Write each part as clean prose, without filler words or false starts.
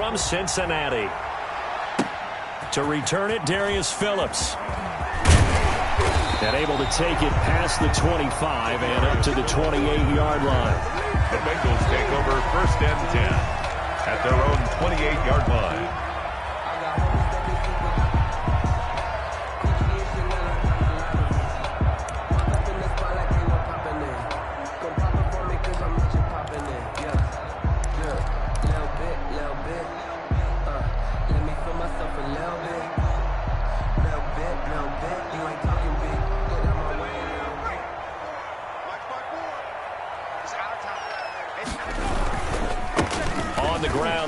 from Cincinnati. To return it, Darius Phillips. And able to take it past the 25 and up to the 28-yard line. The Bengals take over 1st and 10 at their own 28-yard line.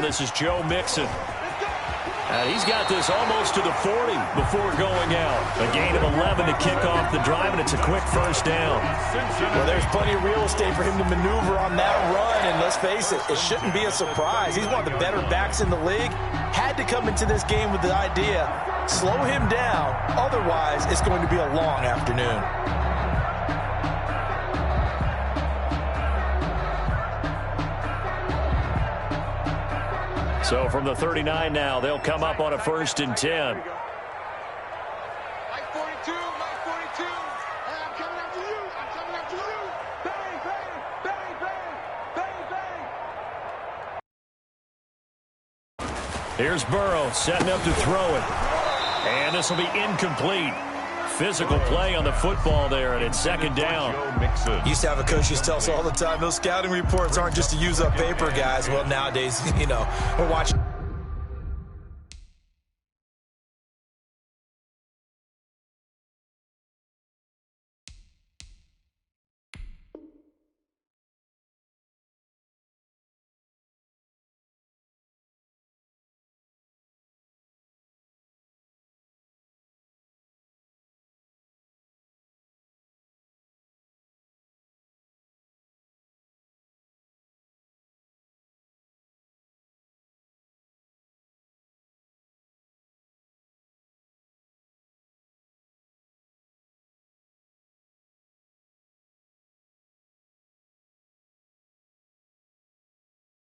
This is Joe Mixon. And he's got this almost to the 40 before going out. A gain of 11 to kick off the drive, and it's a quick first down. Well, there's plenty of real estate for him to maneuver on that run, and let's face it, it shouldn't be a surprise. He's one of the better backs in the league. Had to come into this game with the idea, slow him down, otherwise it's going to be a long afternoon. So from the 39 now, they'll come up on a 1st and 10. Mike 42, Mike 42. Hey, I'm coming after you. I'm coming after you. Bang, bang, bang, bang, bang, bang. Here's Burrow setting up to throw it. And this will be incomplete. Physical play on the football there, and it's 2nd down. Used to have a coach used to tell us all the time, those scouting reports aren't just to use up paper, guys. Well, nowadays, you know, we're watching.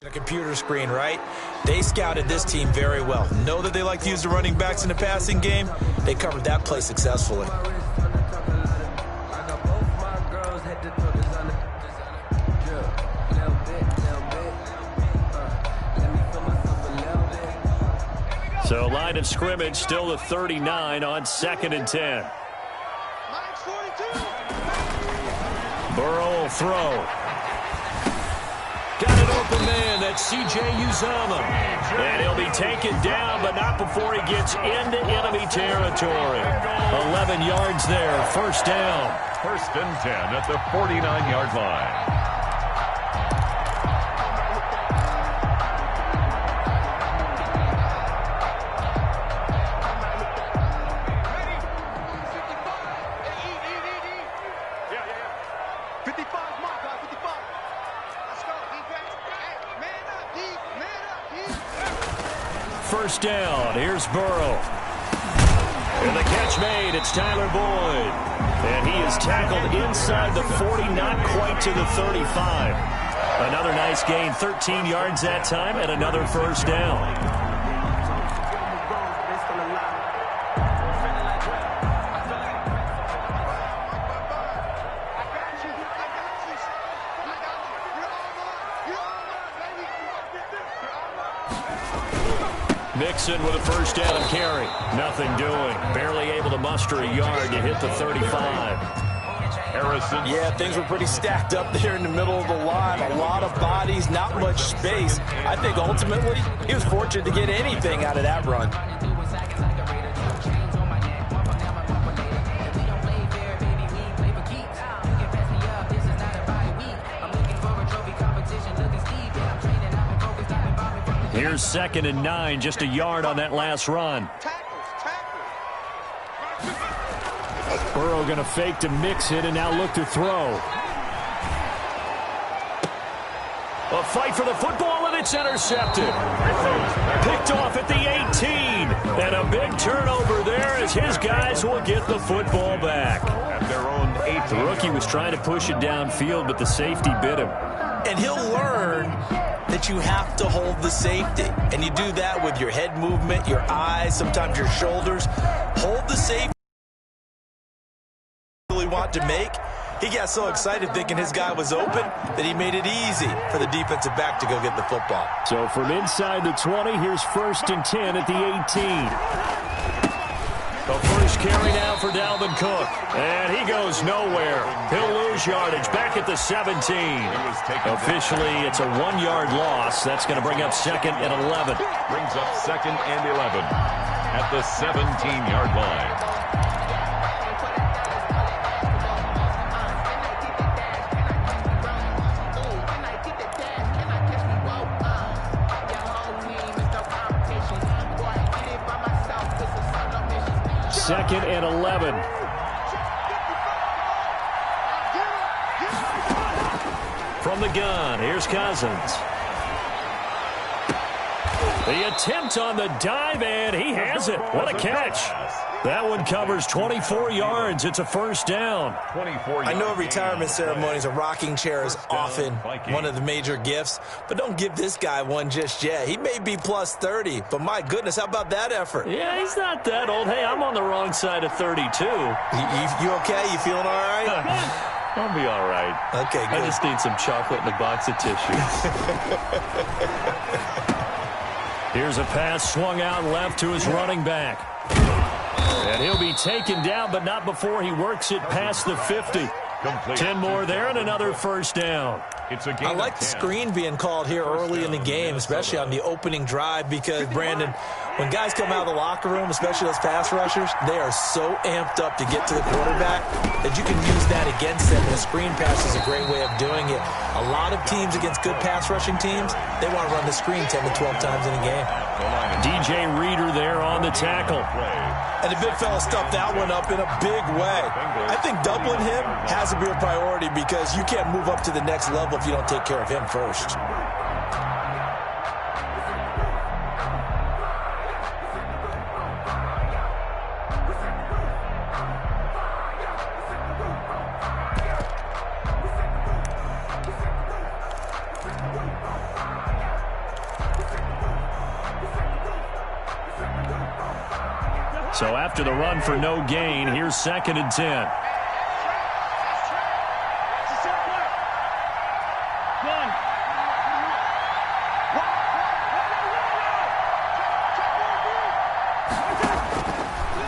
A computer screen, right? They scouted this team very well. Know that they like to use the running backs in the passing game. They covered that play successfully. So line of scrimmage still the 39 on 2nd and 10. Burrow will throw. Got an open man. That's C.J. Uzomah. And he'll be taken down, but not before he gets into enemy territory. 11 yards there. 1st down. 1st and 10 at the 49-yard line. First down. Here's Burrow. And the catch made. It's Tyler Boyd. And he is tackled inside the 40, not quite to the 35. Another nice gain, 13 yards that time, and another 1st down. Mixon with a 1st down carry. Nothing doing. Barely able to muster a yard to hit the 35. Harrison. Yeah, things were pretty stacked up there in the middle of the line. A lot of bodies, not much space. I think ultimately he was fortunate to get anything out of that run. Here's 2nd and 9, just a yard on that last run. Burrow going to fake to mix it and now look to throw. A fight for the football, and it's intercepted. Picked off at the 18. And a big turnover there as his guys will get the football back. At their own 8. The rookie was trying to push it downfield, but the safety bit him. And he'll learn that you have to hold the safety. And you do that with your head movement, your eyes, sometimes your shoulders. Hold the safety you really want to make. He got so excited thinking his guy was open that he made it easy for the defensive back to go get the football. So from inside the 20, here's 1st and 10 at the 18. The first carry now for Dalvin Cook. And he goes nowhere. He'll lose yardage back at the 17. Officially, it's a 1-yard loss. That's going to bring up 2nd and 11. Brings up 2nd and 11 at the 17-yard line. Second and 11. From the gun, here's Cousins. The attempt on the dive, and he has it. What a catch. That one covers 24 yards. It's a first down. I know retirement ceremonies, a rocking chair is often one of the major gifts, but don't give this guy one just yet. He may be plus 30, but my goodness, how about that effort? Yeah, he's not that old. Hey, I'm on the wrong side of 32. You okay? You feeling all right? I'll be all right. Okay, good. I just need some chocolate and a box of tissues. Here's a pass swung out left to his running back. And he'll be taken down, but not before he works it past the 50. 10 more there and another first down. I like the screen being called here early in the game, especially on the opening drive, because, Brandon, when guys come out of the locker room, especially those pass rushers, they are so amped up to get to the quarterback that you can use that against them. And a screen pass is a great way of doing it. A lot of teams against good pass rushing teams, they want to run the screen 10 to 12 times in a game. DJ Reader there on the tackle. And the big fella stuffed that one up in a big way. I think doubling him has to be a priority because you can't move up to the next level if you don't take care of him first. So after the run for no gain, here's 2nd and 10.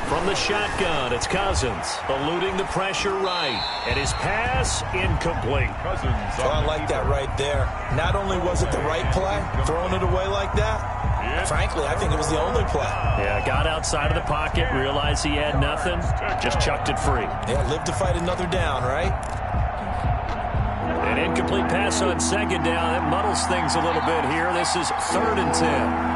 From the shotgun, it's Cousins, eluding the pressure right. And his pass, incomplete. I like that right there. Not only was it the right play, throwing it away like that, frankly, I think it was the only play. Yeah, got outside of the pocket, realized he had nothing, just chucked it free. Yeah, live to fight another down, right? An incomplete pass on 2nd down. That muddles things a little bit here. This is 3rd and 10.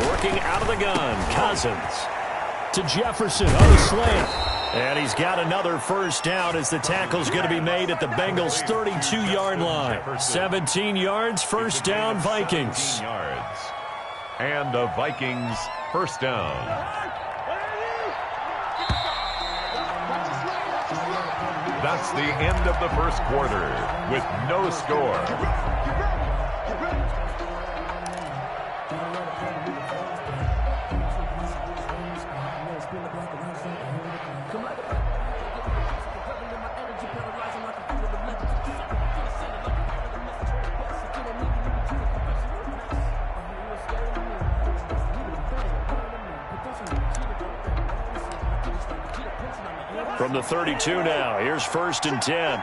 Working out of the gun, Cousins to Jefferson on the slant. And he's got another first down as the tackle's going to be made at the Bengals' 32-yard line. 17 yards, first down, Vikings. And a Vikings first down. That's the end of the first quarter with no score. From the 32 now, here's 1st and 10.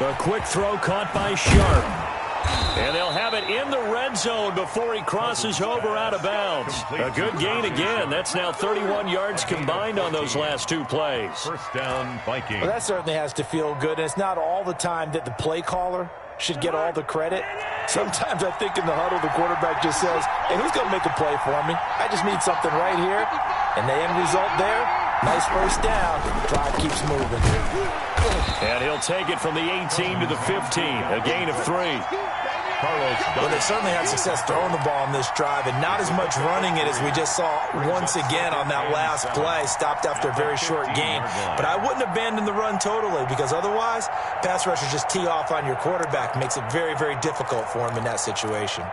A quick throw caught by Sharp. And they'll have it in the red zone before he crosses over out of bounds. A good gain again. That's now 31 yards combined on those last two plays. First down, Vikings. Well, that certainly has to feel good. And it's not all the time that the play caller should get all the credit. Sometimes I think in the huddle, the quarterback just says, hey, who's going to make a play for me? I just need something right here. And the end result there, nice first down. Drive keeps moving. And he'll take it from the 18 to the 15, a gain of 3. Well, they certainly had success throwing the ball in this drive, and not as much running it as we just saw once again on that last play. Stopped after a very short gain. But I wouldn't abandon the run totally, because otherwise, pass rushers just tee off on your quarterback. Makes it very, very difficult for him in that situation.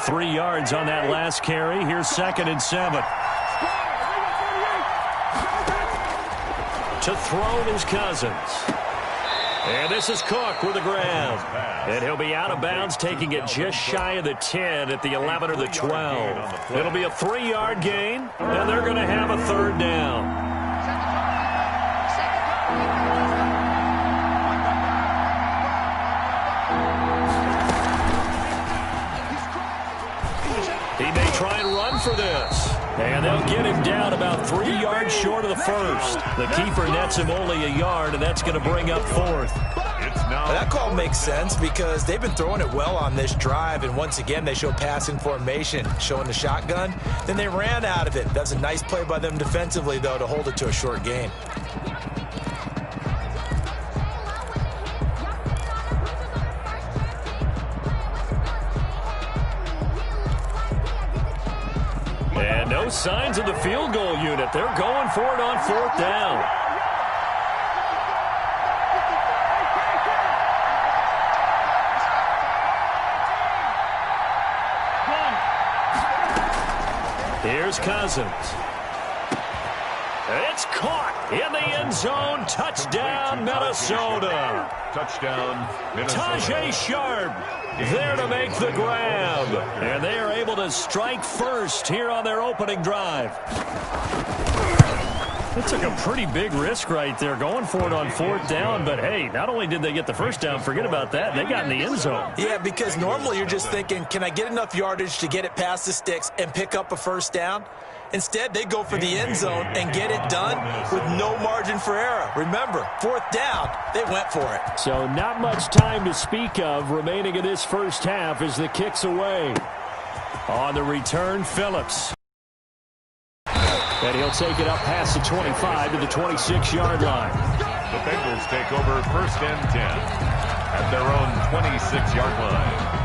Three yards on that last carry. Here's 2nd and 7. To throw is Cousins. And this is Cook with a grab. And he'll be out of bounds, taking it just shy of the 10 at the 11 or the 12. It'll be a 3-yard gain, and they're going to have a 3rd down. He may try and run for this. And they'll get him down about 3 yards short of the first. The keeper nets him only a yard, and that's going to bring up 4th. That call makes sense because they've been throwing it well on this drive, and once again they show passing formation, showing the shotgun. Then they ran out of it. That's a nice play by them defensively, though, to hold it to a short gain. And no signs of the field goal unit. They're going for it on 4th down. Here's Cousins. It's caught in the end zone. Touchdown, Minnesota. Touchdown, Minnesota. Tajay Sharp there to make the grab. And they are able to strike first here on their opening drive. They took a pretty big risk right there, going for it on 4th down. But, hey, not only did they get the first down, forget about that, they got in the end zone. Yeah, because normally you're just thinking, can I get enough yardage to get it past the sticks and pick up a first down? Instead, they go for the end zone and get it done with no margin for error. Remember, 4th down, they went for it. So not much time to speak of remaining in this first half as the kick's away. On the return, Phillips. And he'll take it up past the 25 to the 26-yard line. The Bengals take over 1st and 10 at their own 26-yard line.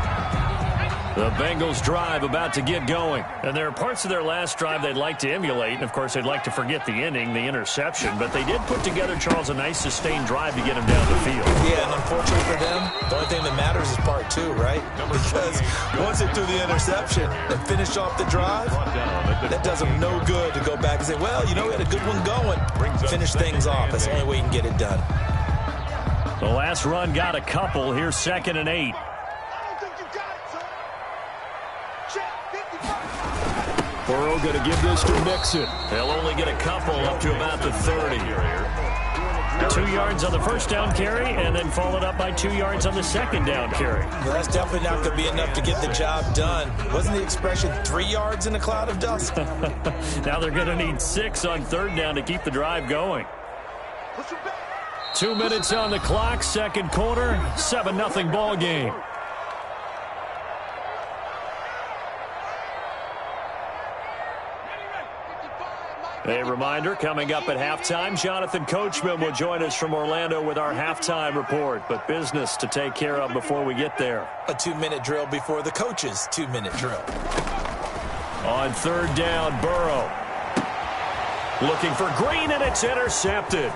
The Bengals drive about to get going. And there are parts of their last drive they'd like to emulate. And, of course, they'd like to forget the ending, the interception. But they did put together, Charles, a nice sustained drive to get him down the field. Yeah, and unfortunately for them, the only thing that matters is part 2, right? Because once they threw the interception and finish off the drive, that does them no good to go back and say, well, you know, we had a good one going. Finish things off. That's the only way you can get it done. The last run got a couple. Here's 2nd and 8. Burrow going to give this to Mixon. They'll only get a couple up to about the 30. 2 yards on the first down carry, and then followed up by 2 yards on the second down carry. Well, that's definitely not going to be enough to get the job done. Wasn't the expression 3 yards in a cloud of dust? Now they're going to need 6 on 3rd down to keep the drive going. 2 minutes on the clock, second quarter, 7-0 ball game. A reminder, coming up at halftime, Jonathan Coachman will join us from Orlando with our halftime report. But business to take care of before we get there. A 2-minute drill before the coach's 2-minute drill. On 3rd down, Burrow. Looking for Green, and it's intercepted.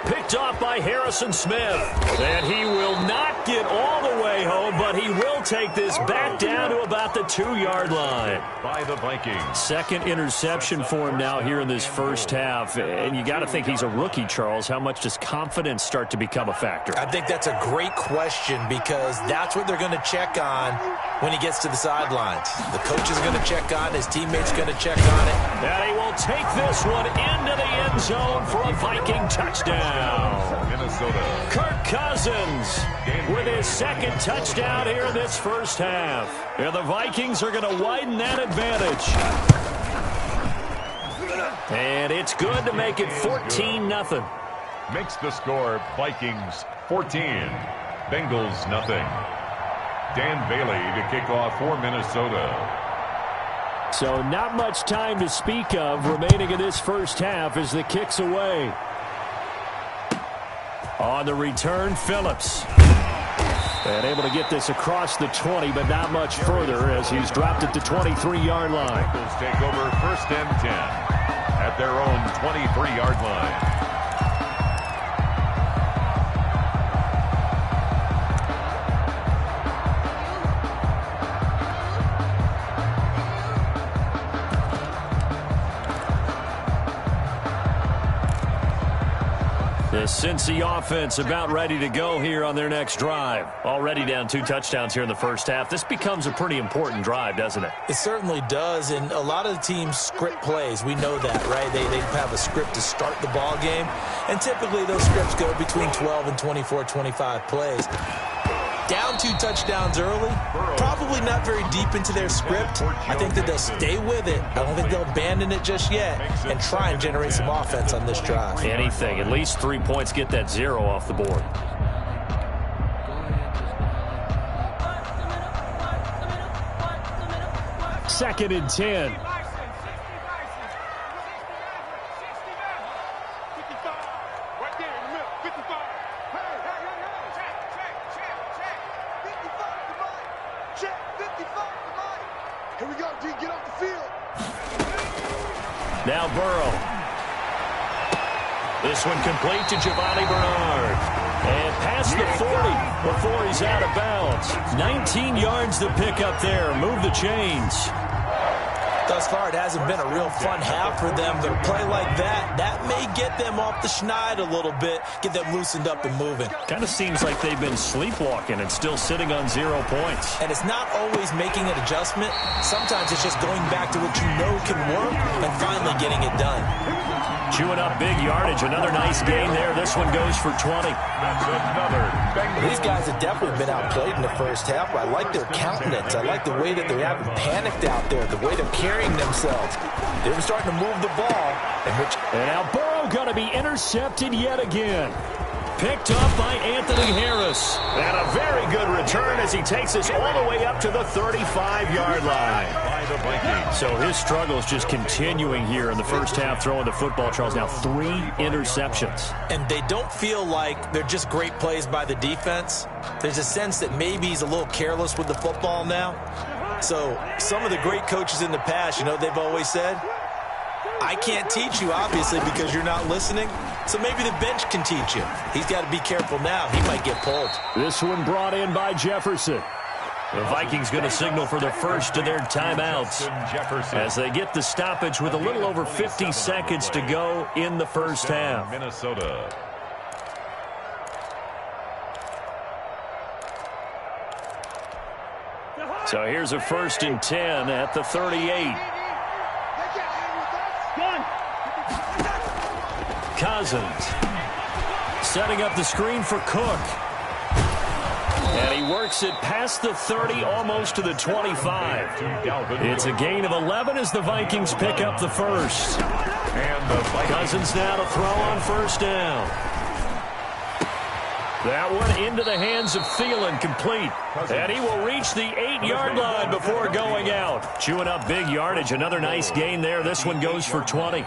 Picked off by Harrison Smith. And he will not get all the way home, but he will take this back down to about the 2-yard line. By the Vikings. Second interception for him now here in this first half. And you got to think he's a rookie, Charles. How much does confidence start to become a factor? I think that's a great question because that's what they're going to check on when he gets to the sidelines. The coach is going to check on, his teammates going to check on it. And he will take this one into the end zone for a Viking touchdown. Minnesota. Kirk Cousins with his second touchdown here in this first half. And the Vikings are going to widen that advantage. And it's good to make it 14-0. Makes the score Vikings 14, Bengals nothing. Dan Bailey to kick off for Minnesota. So not much time to speak of remaining in this first half as the kick's away. On the return, Phillips. And able to get this across the 20, but not much further as he's dropped it to 23-yard line. Bengals take over 1st and 10 at their own 23-yard line. The Cincy offense about ready to go here on their next drive. Already down 2 touchdowns here in the first half. This becomes a pretty important drive, doesn't it? It certainly does, and a lot of the teams script plays. We know that, right? They have a script to start the ball game, and typically those scripts go between 12 and 24, 25 plays. Down 2 touchdowns early, probably not very deep into their script. I think that they'll stay with it. I don't think they'll abandon it just yet and try and generate some offense on this drive. Anything, at least 3 points, get that 0 off the board. Second and 10. Here we go, D. Get off the field. Now Burrow. This one complete to Giovanni Bernard. And past the 40 before he's out of bounds. 19 yards to pick up there. Move the chains. Thus far, it hasn't been a real fun half for them. But a play like that may get them off the schneid a little bit, get them loosened up and moving. Kind of seems like they've been sleepwalking and still sitting on 0 points. And it's not always making an adjustment. Sometimes it's just going back to what you know can work and finally getting it done. Chewing up big yardage. Another nice gain there. This one goes for 20. That's another Bengals. These guys have definitely been outplayed in the first half. I like their countenance. I like the way that they haven't panicked out there, the way they're carrying themselves. They're starting to move the ball. And now Burrow going to be intercepted yet again. Picked up by Anthony Harris. And a very good return as he takes us all the way up to the 35-yard line. By the Vikings. So his struggles just continuing here in the first half, throwing the football, Charles. Now 3 interceptions. And they don't feel like they're just great plays by the defense. There's a sense that maybe he's a little careless with the football now. So some of the great coaches in the past, you know, they've always said, I can't teach you, obviously, because you're not listening. So maybe the bench can teach you. He's got to be careful now. He might get pulled. This one brought in by Jefferson. The Vikings going to signal for the first of their timeouts as they get the stoppage with a little over 50 seconds to go in the first half. Minnesota. So here's a 1st and 10 at the 38. Cousins setting up the screen for Cook. And he works it past the 30, almost to the 25. It's a gain of 11 as the Vikings pick up the first. And the Cousins now to throw on 1st down. That one into the hands of Thielen, complete. And he will reach the 8-yard line before going out. Chewing up big yardage. Another nice gain there. This one goes for 20.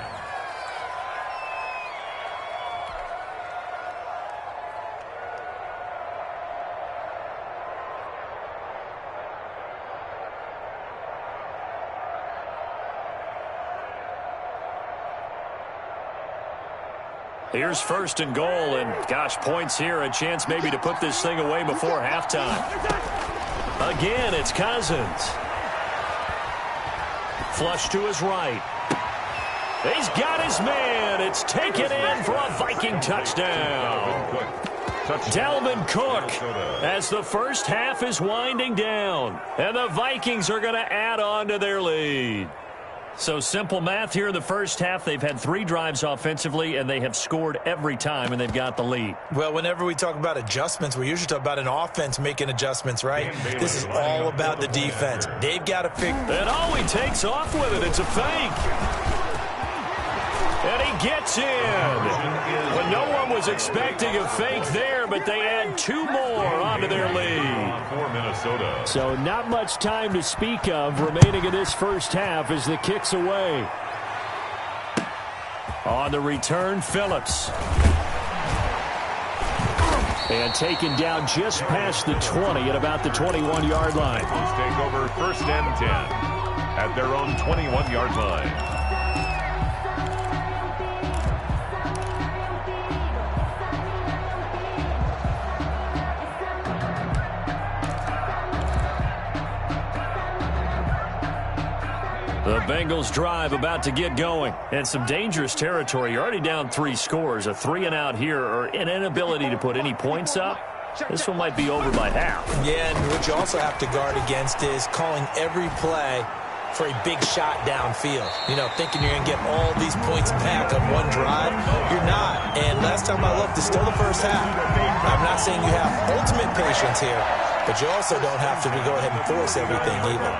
Here's 1st and goal, and gosh, points here, a chance maybe to put this thing away before halftime. Again, it's Cousins. Flush to his right. He's got his man. It's taken in for a Viking touchdown. Dalvin Cook as the first half is winding down, and the Vikings are going to add on to their lead. So simple math here in the first half. They've had 3 drives offensively, and they have scored every time, and they've got the lead. Well, whenever we talk about adjustments, we usually talk about an offense making adjustments, right? This is all about the defense. They've got to figure. And all he takes off with it, it's a fake. And he gets in. Well, no one was expecting a fake there, but they add 2 more onto their lead. For Minnesota. So not much time to speak of remaining in this first half as the kick's away. On the return, Phillips. And taken down just past the 20 at about the 21-yard line. Let's take over 1st and 10 at their own 21-yard line. The Bengals drive about to get going. And some dangerous territory. You're already down 3 scores. A 3-and-out here or an inability to put any points up. This one might be over by half. Yeah, and what you also have to guard against is calling every play for a big shot downfield. You know, thinking you're going to get all these points back on one drive. You're not. And last time I looked, it's still the first half. I'm not saying you have ultimate patience here, but you also don't have to go ahead and force everything either.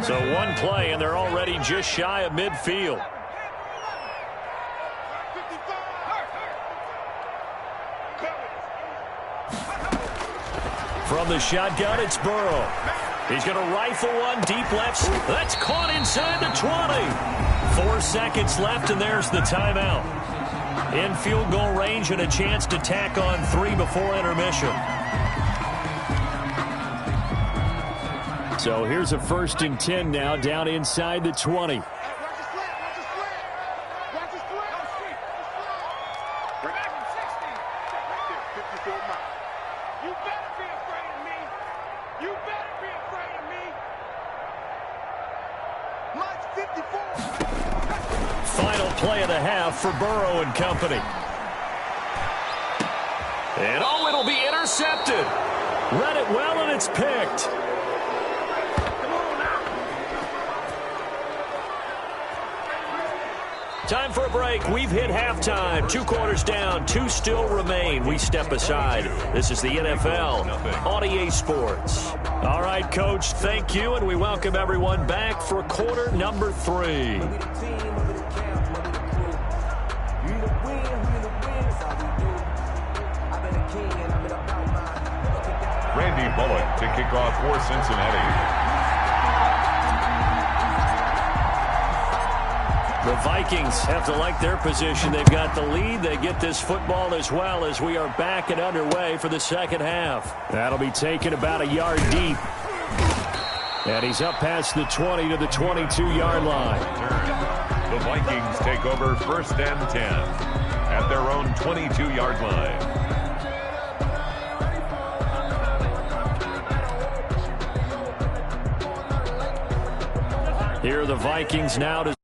So one play, and they're already just shy of midfield. From the shotgun, it's Burrow. He's going to rifle one deep left. That's caught inside the 20. 4 seconds left, and there's the timeout. In field goal range and a chance to tack on 3 before intermission. So here's a 1st and 10 now, down inside the 20. Final play of the half for Burrow and company. And oh, it'll be intercepted. Read it well, and it's picked. Time for a break. We've hit halftime. 2 quarters down. 2 still remain. We step aside. This is the NFL on EA Sports. All right, Coach, thank you, and we welcome everyone back for quarter number 3. Randy Bullock to kick off for Cincinnati. The Vikings have to like their position. They've got the lead. They get this football as well as we are back and underway for the second half. That'll be taken about a yard deep. And he's up past the 20 to the 22-yard line. The Vikings take over 1st and 10 at their own 22-yard line. Here are the Vikings now to